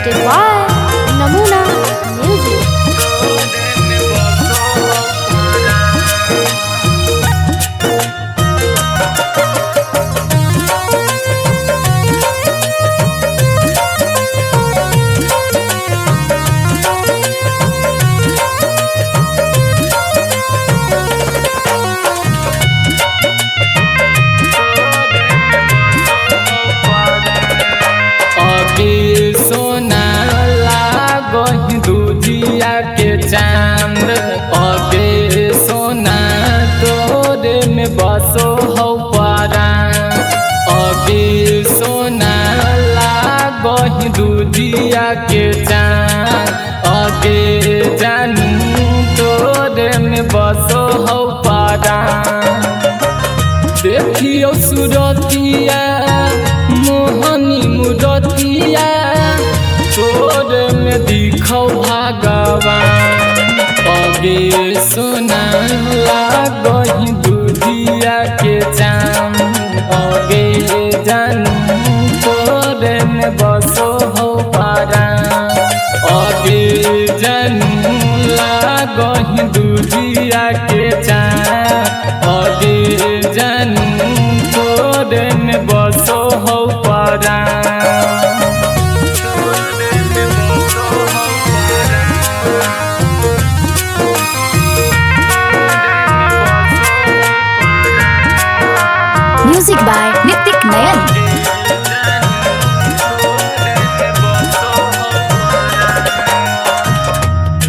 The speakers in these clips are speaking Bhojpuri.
presented by Namuna Music. सोना लागही दूजिया के चांद अबे सोना तोरे में बसो हो पारा अबे सोना लागही दूजिया के चांद अबे जानू तोरे में बसो हो पारा देखियो सुरतिया मोहनी मुरतिया तोरे में दिखो भगवान अबे सोना लागही दूजिया के चांद अबे जानू तोरे में बसो हो पारा अबे जानू लागही दूजिया के चांद अबे जानू तोरे में बसो हो पारा। Music by Nitik Nayan.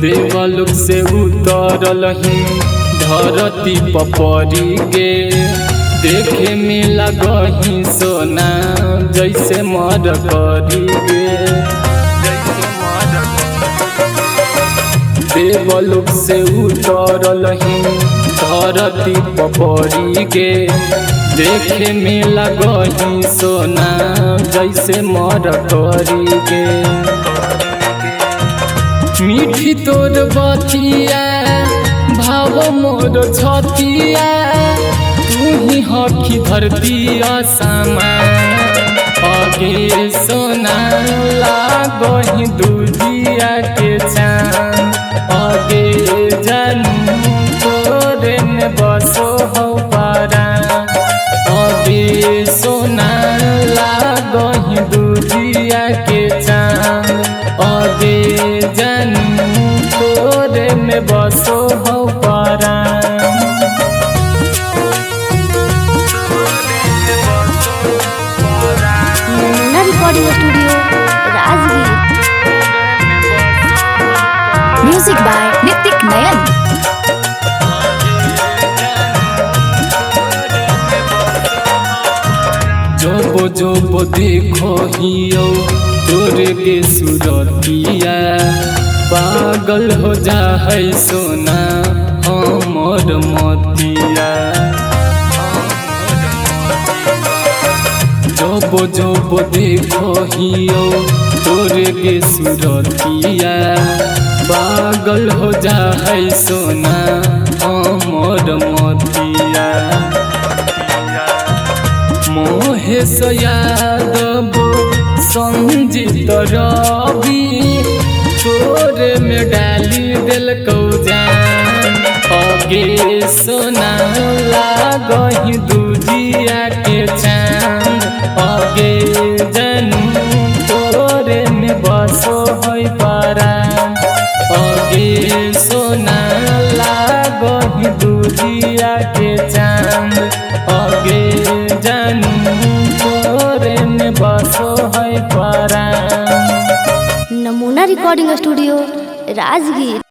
देवलोक से उतरल ही धरती पपरी गे देखे में लगही सोना जैसे मर करी गे देवलोक से उतरल ही धरती पपरी गे देखे में लगही सोना जैसे मर करी गे मीठी तोर बतिया भाव मोर छतिया तू ही हकी धरती असमान अगे सोना लागही दूजिया के चांद अगे जानू तोरे में बसो हो पारा अगे सोना लागही दूजिया के चांद अगे जानू तोरे में बसो हो पारा। Namuna Recording Studio, Rajgir. Music by Nitik Nayan. जोबो जोबो देखो हियो तोरे के सुरतिया पागल हो जा है सोना हमर मतिया जोबो जोबो देखो हियो तोरे के सुरतिया पागल हो जा है सोना हमर मतिया मोहे से यादव संजीत रवि तोरे में डाली दिल को जान अगे सोना लागही दूजिया के चांद अगे जानू तोरे में बसो हो पारा अगे सोना लागही दूजिया के चांद अगे जानू तोरे में बसो है पारा। Namuna Recording Studio, Rajgir.